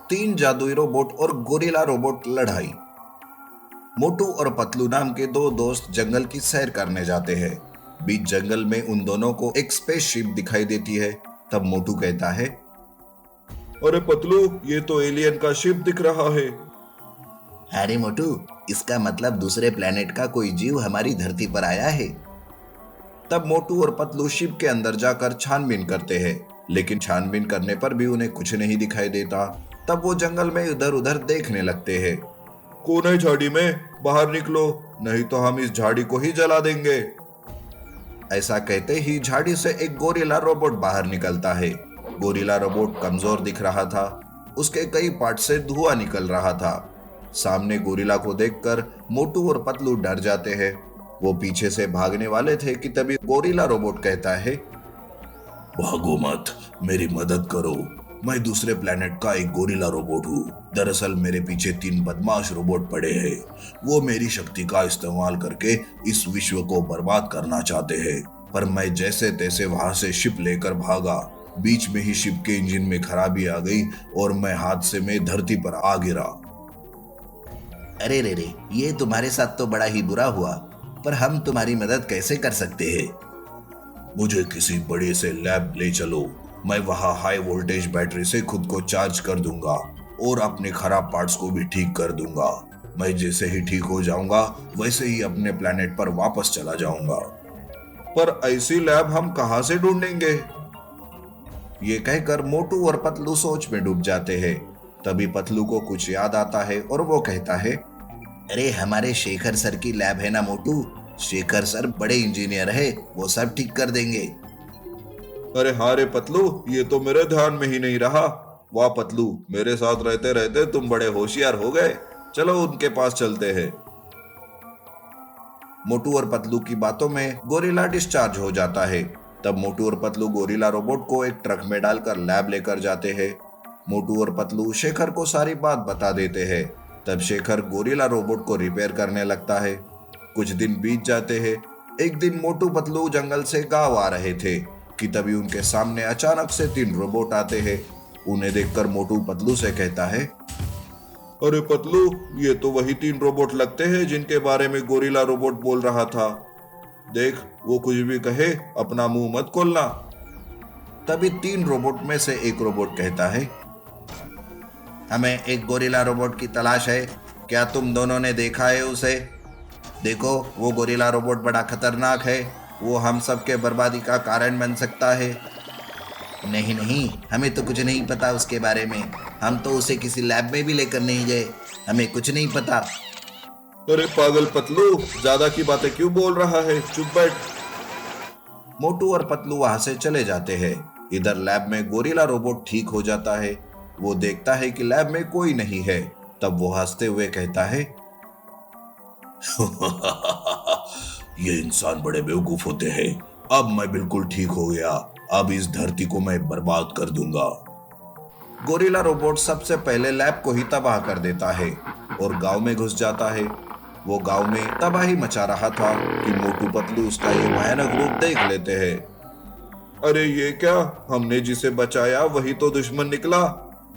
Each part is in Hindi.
तीन जादुई रोबोट और गोरिल्ला रोबोट लड़ाई। मोटू और पतलू नाम के दो दोस्त जंगल की सैर करने जाते हैं। बीच जंगल में उन दोनों को एक स्पेसशिप दिखाई देती है। तब मोटू कहता है, अरे पतलू, ये तो एलियन का शिप दिख रहा है। अरे मोटू, इसका मतलब दूसरे प्लेनेट का कोई जीव हमारी धरती पर आया है। तब मोटू और पतलू शिप के अंदर जाकर छानबीन करते हैं, लेकिन छानबीन करने पर भी उन्हें कुछ नहीं दिखाई देता। तब वो जंगल में इधर उधर देखने लगते हैं। कौन है झाड़ी में? बाहर निकलो, नहीं तो हम इस झाड़ी को ही जला देंगे। ऐसा कहते ही झाड़ी से एक गोरिल्ला रोबोट बाहर निकलता है। गोरिल्ला रोबोट कमजोर दिख रहा था। उसके कई पार्ट से धुआं निकल रहा था। सामने गोरिल्ला को देखकर मोटू और पतलू डर जाते हैं। वो पीछे से भागने वाले थे कि तभी गोरिल्ला रोबोट कहता है, भागो मत, मेरी मदद करो। मैं दूसरे प्लेनेट का एक गोरिल्ला रोबोट हूँ। दरअसल मेरे पीछे तीन बदमाश रोबोट पड़े हैं। वो मेरी शक्ति का इस्तेमाल करके इस विश्व को बर्बाद करना चाहते हैं, पर मैं जैसे तैसे वहां से शिप लेकर भागा। बीच में ही शिप के इंजन में खराबी आ गई और मैं हादसे में धरती पर आ गिरा। अरे रे रे, ये तुम्हारे साथ तो बड़ा ही बुरा हुआ, पर हम तुम्हारी मदद कैसे कर सकते हैं? मुझे किसी बड़े से लैब ले चलो। मैं वहां हाई वोल्टेज बैटरी से खुद को चार्ज कर दूंगा और अपने खराब पार्ट्स को भी ठीक कर दूंगा। मैं जैसे ही ठीक हो जाऊंगा वैसे ही अपने प्लेनेट पर वापस चला जाऊंगा। पर ऐसी लैब हम कहां से ढूंढेंगे? ये कहकर मोटू और पतलू सोच में डूब जाते हैं। तभी पतलू को कुछ याद आता है और वो कहता है, अरे हमारे शेखर सर की लैब है ना मोटू। शेखर सर बड़े इंजीनियर है, वो सब ठीक कर देंगे। अरे हाँ रे पतलू, ये तो मेरे ध्यान में ही नहीं रहा। वाह पतलू, मेरे साथ रहते रहते तुम बड़े होशियार हो गए। चलो उनके पास चलते हैं। मोटू और पतलू की बातों में गोरिल्ला डिस्चार्ज हो जाता है। तब मोटू और पतलू गोरिल्ला रोबोट को एक ट्रक में डालकर लैब लेकर जाते हैं। मोटू और पतलू शेखर को सारी बात बता देते हैं। तब शेखर गोरिल्ला रोबोट को रिपेयर करने लगता है। कुछ दिन बीत जाते हैं। एक दिन मोटू पतलू जंगल से गांव आ रहे थे कि तभी उनके सामने अचानक से तीन रोबोट आते हैं। उन्हें देखकर मोटू पतलू से कहता है, अरे पतलू, ये तो वही तीन रोबोट लगते हैं जिनके बारे में गोरिल्ला रोबोट बोल रहा था। देख, वो कुछ भी कहे अपना मुंह मत खोलना। तभी तीन रोबोट में से एक रोबोट कहता है, हमें एक गोरिल्ला रोबोट की तलाश है। क्या तुम दोनों ने देखा है उसे? देखो, वो गोरिल्ला रोबोट बड़ा खतरनाक है। वो हम सबके बर्बादी का कारण बन सकता है। नहीं नहीं, हमें तो कुछ नहीं पता उसके बारे में। हम तो उसे किसी लैब में भी लेकर नहीं गए। हमें कुछ नहीं पता। अरे पागल पतलू, ज्यादा की बातें क्यों बोल रहा है? चुप बैठ। मोटू और पतलू वहां से चले जाते हैं। इधर लैब में गोरिल्ला रोबोट ठीक हो जाता है। वो देखता है कि लैब में कोई नहीं है। तब वो हंसते हुए कहता है, ये इंसान बड़े बेवकूफ होते हैं। अब मैं बिल्कुल ठीक हो गया। अब इस धरती को मैं बर्बाद कर दूंगा। गोरिल्ला रोबोट सबसे पहले लैब को ही तबाह कर देता है और गांव में घुस जाता है। वो गांव में तबाही मचा रहा था कि मोटू पतलू उसका ये भयानक रूप देख लेते हैं। अरे ये क्या, हमने जिसे बचाया वही तो दुश्मन निकला।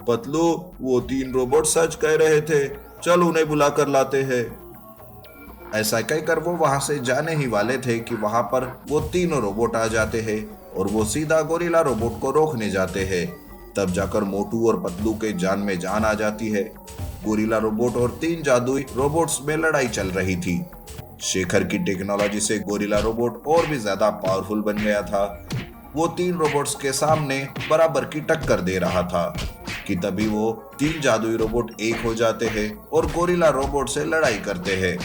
पतलू, वो तीन रोबोट सच कह रहे थे। चल उन्हें बुला कर लाते हैं। ऐसा कहकर वो वहां से जाने ही वाले थे कि वहां पर वो तीनों रोबोट आ जाते हैं और वो सीधा गोरिल्ला रोबोट को रोकने जाते हैं। तब जाकर मोटू और पतलू के जान में जान आ जाती है। गोरिल्ला रोबोट और तीन जादुई रोबोट्स में लड़ाई चल रही थी। शेखर की टेक्नोलॉजी से गोरिल्ला रोबोट और भी ज्यादा पावरफुल बन गया था। वो तीन रोबोट्स के सामने बराबर की टक्कर दे रहा था कि तभी वो तीन जादुई रोबोट एक हो जाते हैं और गोरिल्ला रोबोट से लड़ाई करते हैं।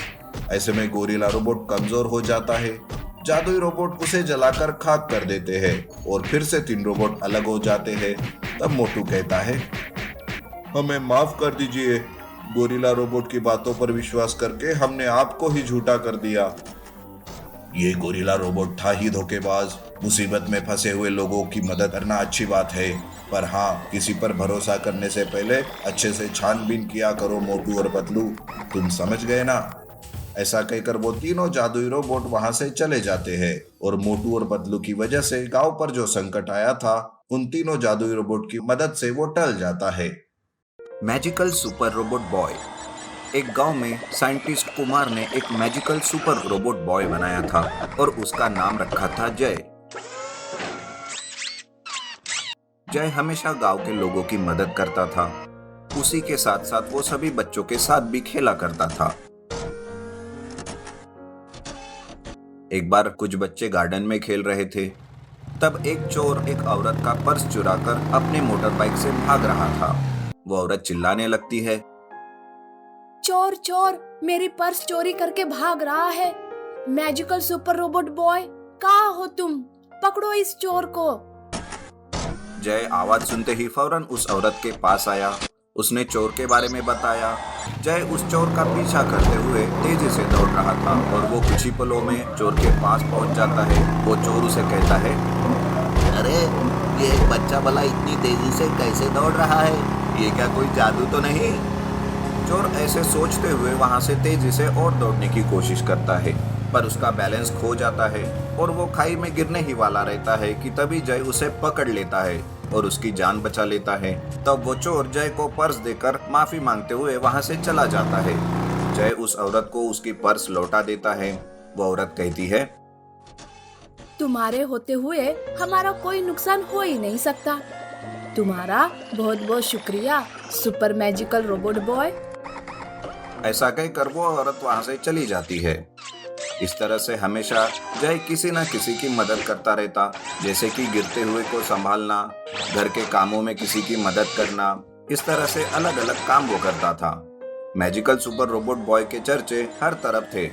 ऐसे में गोरिल्ला रोबोट कमजोर हो जाता है। जादुई रोबोट उसे जलाकर खाक कर देते हैं और फिर से तीन रोबोट अलग हो जाते हैं। तब मोटू कहता है, हमें माफ कर दीजिए। गोरिल्ला रोबोट की बातों पर विश्वास करके हमने आपको ही झूठा कर दिया। ये गोरिल्ला रोबोट था ही धोखेबाज। मुसीबत में फंसे हुए लोगों की मदद करना अच्छी बात है, पर हाँ, किसी पर भरोसा करने से पहले अच्छे से छानबीन किया करो मोटू और पतलू। तुम समझ गए ना? ऐसा कहकर वो तीनों जादुई रोबोट वहां से चले जाते हैं और मोटू और पतलू की वजह से गांव पर जो संकट आया था, उन तीनों जादुई रोबोट की मदद से वो टल जाता है। Magical super robot boy. एक गांव में साइंटिस्ट कुमार ने एक मैजिकल सुपर रोबोट बॉय बनाया था और उसका नाम रखा था जय। जय हमेशा गांव के लोगों की मदद करता था। उसी के साथ साथ वो सभी बच्चों के साथ भी खेला करता था। एक बार कुछ बच्चे गार्डन में खेल रहे थे। तब एक चोर एक औरत का पर्स चुराकर अपने मोटर बाइक से भाग रहा था। वो औरत चिल्लाने लगती है, चोर चोर, मेरी पर्स चोरी करके भाग रहा है। मैजिकल सुपर रोबोट बॉय, कहाँ हो तुम? पकड़ो इस चोर को। जय आवाज सुनते ही फौरन उस औरत के पास आया। उसने चोर के बारे में बताया। जय उस चोर का पीछा करते हुए तेजी से दौड़ रहा था और वो कुछ ही पलों में चोर के पास पहुंच जाता है। वो चोर उसे कहता है, अरे ये एक बच्चा भला इतनी तेजी से कैसे दौड़ रहा है? ये क्या कोई जादू तो नहीं? चोर ऐसे सोचते हुए वहां से तेजी से और दौड़ने की कोशिश करता है, पर उसका बैलेंस खो जाता है और वो खाई में गिरने ही वाला रहता है कि तभी जय उसे पकड़ लेता है और उसकी जान बचा लेता है। तब वो चोर जय को पर्स देकर माफी मांगते हुए वहां से चला जाता है। जय उस औरत को उसकी पर्स लौटा देता है। वो औरत कहती है, तुम्हारे होते हुए हमारा कोई नुकसान हो ही नहीं सकता। तुम्हारा बहुत बहुत शुक्रिया सुपर मैजिकल रोबोट बॉय। ऐसा कहकर वो औरत वहां से चली जाती है। इस तरह से हमेशा जय किसी न किसी की मदद करता रहता, जैसे कि गिरते हुए को संभालना, घर के कामों में किसी की मदद करना। इस तरह से अलग अलग काम वो करता था। मैजिकल सुपर रोबोट बॉय के चर्चे हर तरफ थे।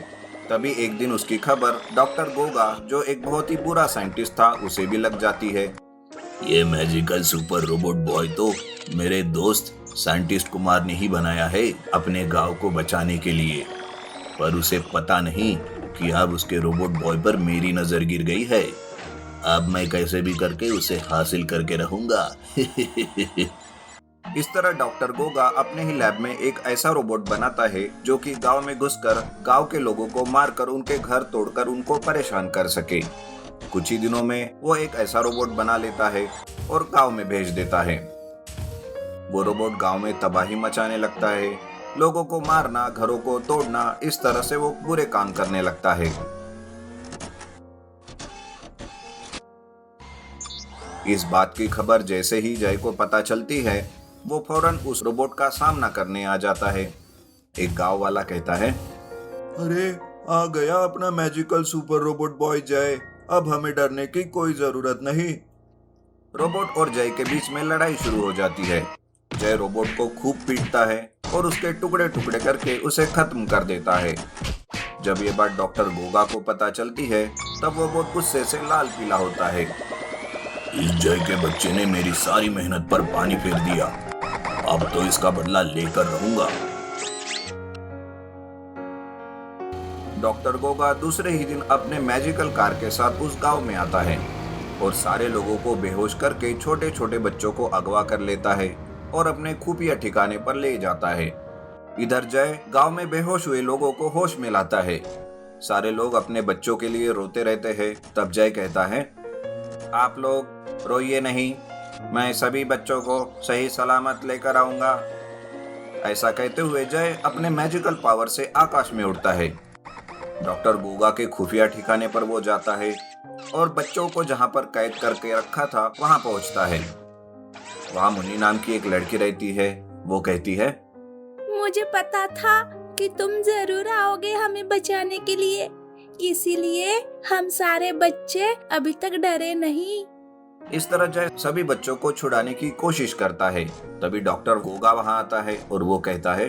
तभी एक दिन उसकी खबर डॉक्टर गोगा, जो एक बहुत ही बुरा साइंटिस्ट था, उसे भी लग जाती है। ये मैजिकल सुपर रोबोट बॉय तो मेरे दोस्त साइंटिस्ट कुमार ने ही बनाया है अपने गांव को बचाने के लिए, पर उसे पता नहीं कि अब उसके रोबोट बॉय पर मेरी नजर गिर गई है। अब मैं कैसे भी करके उसे हासिल करके रहूंगा। इस तरह डॉक्टर गोगा अपने ही लैब में एक ऐसा रोबोट बनाता है जो कि गांव में घुसकर गांव के लोगों को मारकर उनके घर तोड़कर उनको परेशान कर सके। कुछ ही दिनों में वो एक ऐसा रोबोट बना लेता है और गांव में भेज देता है। वो रोबोट गांव में तबाही मचाने लगता है। लोगों को मारना, घरों को तोड़ना, इस तरह से वो बुरे काम करने लगता है। इस बात की खबर जैसे ही जय को पता चलती है, वो फौरन उस रोबोट का सामना करने आ जाता है। एक गांव वाला कहता है, अरे आ गया अपना मैजिकल सुपर रोबोट बॉय जय, अब हमें डरने की कोई जरूरत नहीं। रोबोट और जय के बीच में लड़ाई शुरू हो जाती है। जय रोबोट को खूब पीटता है और उसके टुकड़े टुकड़े करके उसे खत्म कर देता है। जब ये बात डॉक्टर गोगा को पता चलती है, तब वो बहुत गुस्से से लाल पीला होता है। इस जय के बच्चे ने मेरी सारी मेहनत पर पानी फेर दिया, अब तो इसका बदला लेकर रहूंगा। डॉक्टर गोगा दूसरे ही दिन अपने मैजिकल कार के साथ उस गांव में आता है और सारे लोगों को बेहोश करके छोटे छोटे बच्चों को अगवा कर लेता है और अपने खुफिया ठिकाने पर ले जाता है। इधर जय गांव में बेहोश हुए लोगों को होश में लाता है। सारे लोग अपने बच्चों के लिए रोते रहते हैं। तब जय कहता है, आप लोग रोइए नहीं, मैं सभी बच्चों को सही सलामत लेकर आऊंगा। ऐसा कहते हुए जय अपने मैजिकल पावर से आकाश में उड़ता है। डॉक्टर गोगा के खुफिया ठिकाने पर वो जाता है और बच्चों को जहां पर कैद करके रखा था वहां पहुंचता है। वहां मुन्नी नाम की एक लड़की रहती है। वो कहती है, मुझे पता था कि तुम जरूर आओगे हमें बचाने के लिए, इसीलिए हम सारे बच्चे अभी तक डरे नहीं। इस तरह जय सभी बच्चों को छुड़ाने की कोशिश करता है। तभी डॉक्टर गोगा वहां आता है और वो कहता है,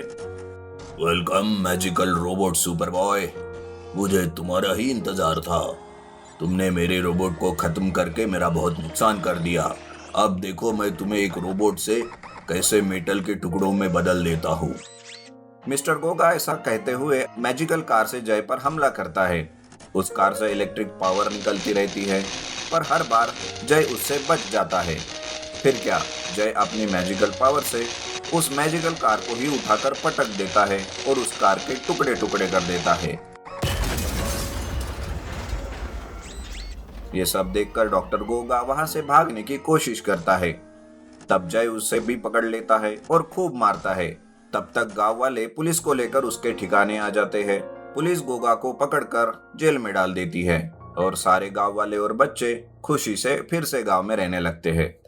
welcome magical robot super boy, मुझे तुम्हारा ही इंतजार था। तुमने मेरे रोबोट को खत्म करके मेरा बहुत नुकसान कर दिया। अब देखो मैं तुम्हें एक रोबोट से कैसे मेटल के टुकड़ों में बदल देता हूँ। मिस्टर गोगा ऐसा कहते हुए मैजिकल कार से जय पर हमला करता है। उस कार से इलेक्ट्रिक पावर निकलती रहती है, पर हर बार जय उससे बच जाता है। फिर क्या, जय अपनी मैजिकल पावर से उस मैजिकल कार को ही उठाकर पटक देता है और उस कार के टुकड़े टुकड़े कर देता है। ये सब देखकर डॉक्टर गोगा वहां से भागने की कोशिश करता है, तब जय उसे भी पकड़ लेता है और खूब मारता है। तब तक गांव वाले पुलिस को लेकर उसके ठिकाने आ जाते हैं। पुलिस गोगा को पकड़कर जेल में डाल देती है और सारे गांव वाले और बच्चे खुशी से फिर से गांव में रहने लगते हैं।